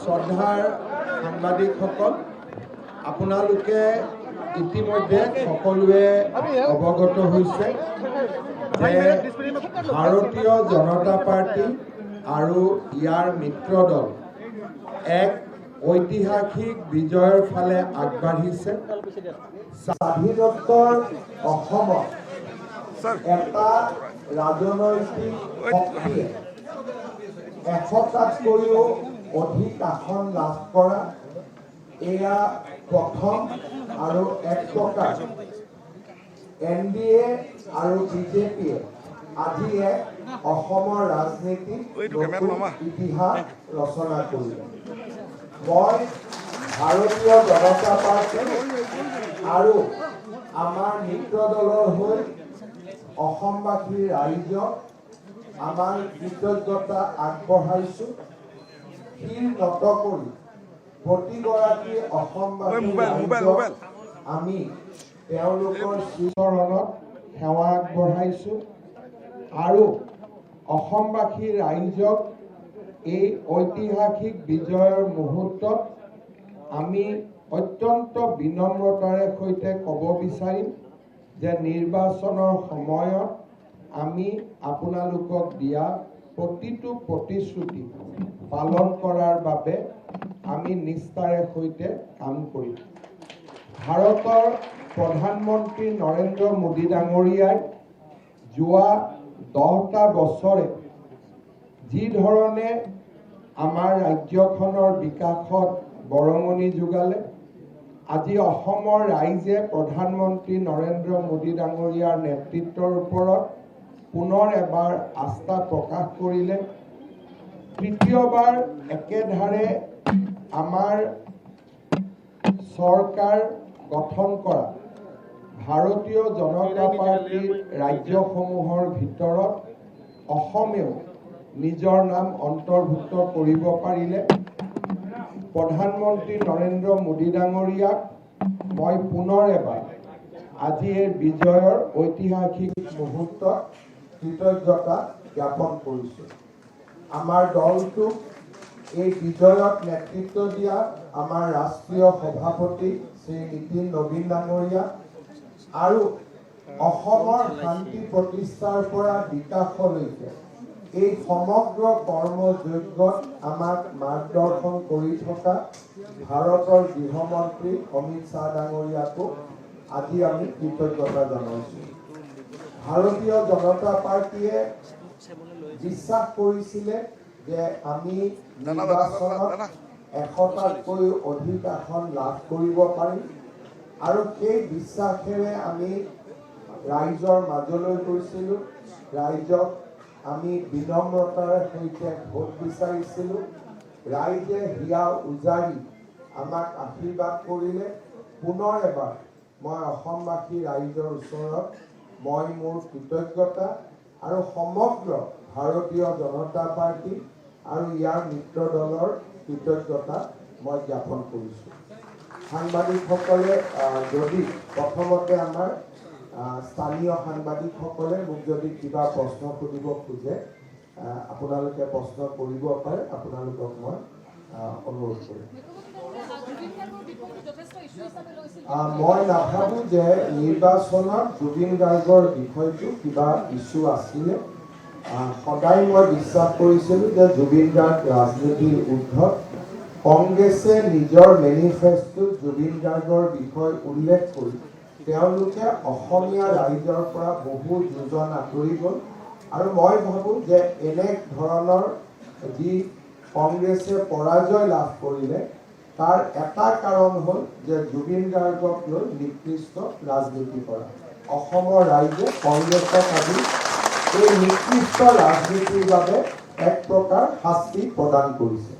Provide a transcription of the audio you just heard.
শ্ৰদ্ধাৰ সাংবাদিকসকল, আপোনালোকে ইতিমধ্যে সকলোৱে অৱগত হৈছে যে ভাৰতীয় জনতা পাৰ্টি আৰু ইয়াৰ মিত্ৰ দল এক ঐতিহাসিক বিজয়ৰ ফালে আগবাঢ়িছে। স্বাধীনোত্তৰ অসমত এটা ৰাজনৈতিক শক্তিয়ে 100টাতকৈও অধিক আসন লাভ কৰা এয়া প্ৰথম আৰু এক প্ৰকাৰ NDA আৰু BJPয়ে আজি এক অসমৰ ৰাজনীতি ইতিহাস ৰচনা কৰিলে। মই ভাৰতীয় জনতা পাৰ্টি আৰু আমাৰ মিত্ৰ দলৰ হৈ অসমবাসী ৰাইজক আমাৰ কৃতজ্ঞতা আগবঢ়াইছোঁ। শিৰ নত কৰি প্ৰতিগৰাকী অসমবাসী ৰাইজক আমি তেওঁলোকৰ শ্ৰীচৰণত সেৱা আগবঢ়াইছোঁ আৰু অসমবাসী ৰাইজক এই ঐতিহাসিক বিজয়ৰ মুহূৰ্তত আমি অত্যন্ত বিনম্ৰতাৰে সৈতে ক'ব বিচাৰিম যে নিৰ্বাচনৰ সময়ত আমি আপোনালোকক দিয়া প্ৰতিটো প্ৰতিশ্ৰুতি পালন কৰাৰ বাবে আমি নিষ্ঠাৰে সৈতে কাম কৰিম। ভাৰতৰ প্ৰধানমন্ত্ৰী নৰেন্দ্ৰ মোদী ডাঙৰীয়াই যোৱা 10টা বছৰে যি ধৰণে আমাৰ ৰাজ্যখনৰ বিকাশত বৰঙণি যোগালে, আজি অসমৰ ৰাইজে প্ৰধানমন্ত্ৰী নৰেন্দ্ৰ মোদী ডাঙৰীয়াৰ নেতৃত্বৰ ওপৰত পুনৰ এবাৰ আস্থা প্ৰকাশ কৰিলে। তৃতীয়বাৰ একেধাৰে আমাৰ চৰকাৰ গঠন কৰা ভাৰতীয় জনতা পাৰ্টিৰ ৰাজ্যসমূহৰ ভিতৰত অসমেও নিজৰ নাম অন্তৰ্ভুক্ত কৰিব পাৰিলে। প্ৰধানমন্ত্ৰী নৰেন্দ্ৰ মোদী ডাঙৰীয়াক মই পুনৰ এবাৰ আজি এই বিজয়ৰ ঐতিহাসিক মুহূৰ্তত কৃতজ্ঞতা জ্ঞাপন কৰিছোঁ। আমাৰ দলটোক এই বিজয়ত নেতৃত্ব দিয়া আমাৰ ৰাষ্ট্ৰীয় সভাপতি শ্ৰী নীতিন নবীন ডাঙৰীয়া আৰু অসমৰ শান্তি প্ৰতিষ্ঠাৰ পৰা বিকাশলৈকে এই সমগ্ৰ কৰ্মযজ্ঞত আমাক মাৰ্গদৰ্শন কৰি থকা ভাৰতৰ গৃহমন্ত্ৰী অমিত শ্বাহ ডাঙৰীয়াকো আজি আমি কৃতজ্ঞতা জনাইছোঁ। ভাৰতীয় জনতা পাৰ্টিয়ে বিশ্বাস কৰিছিলে যে আমি নিৰ্বাচনত 100টাতকৈ অধিক আসন লাভ কৰিব পাৰিম আৰু সেই বিশ্বাসেৰে আমি ৰাইজৰ মাজলৈ গৈছিলোঁ। ৰাইজক আমি বিনম্ৰতাৰে সৈতে ভোট বিচাৰিছিলোঁ। ৰাইজে হিয়া উজাৰি আমাক আশীৰ্বাদ কৰিলে। পুনৰ এবাৰ মই অসমবাসী ৰাইজৰ ওচৰত মই মোৰ কৃতজ্ঞতা আৰু সমগ্ৰ ভাৰতীয় জনতা পাৰ্টি আৰু ইয়াৰ মিত্ৰ দলৰ কৃতজ্ঞতা মই জ্ঞাপন কৰিছোঁ। সাংবাদিকসকলে যদি প্ৰথমতে আমাৰ স্থানীয় সাংবাদিকসকলে মোক যদি কিবা প্ৰশ্ন সুধিব খোজে আপোনালোকে প্ৰশ্ন কৰিব পাৰে, আপোনালোকক মই অনুৰোধ কৰিম। মই নাভাবোঁ যে নিৰ্বাচনত জুবিন গাৰ্গৰ বিষয়টো কিবা ইছ্যু আছিলে। সদায় মই বিশ্বাস কৰিছিলোঁ যে জুবিন গাৰ্গ ৰাজনীতিৰ ঊৰ্ধত। কংগ্ৰেছে নিজৰ মেনিফেষ্টোত জুবিন গাৰ্গৰ বিষয় উল্লেখ কৰি তেওঁলোকে অসমীয়া ৰাইজৰ পৰা বহু যোজন আঁতৰি গ'ল আৰু মই ভাবোঁ যে এনে ধৰণৰ যি কংগ্ৰেছে পৰাজয় লাভ কৰিলে তাৰ এটা কাৰণ হ'ল যে জুবিন গাৰ্গক লৈ নিকৃষ্ট ৰাজনীতি কৰা। অসমৰ ৰাইজে কংগ্ৰেছক আজি এই নিকৃষ্ট ৰাজনীতিৰ বাবে এক প্ৰকাৰ শাস্তি প্ৰদান কৰিছে।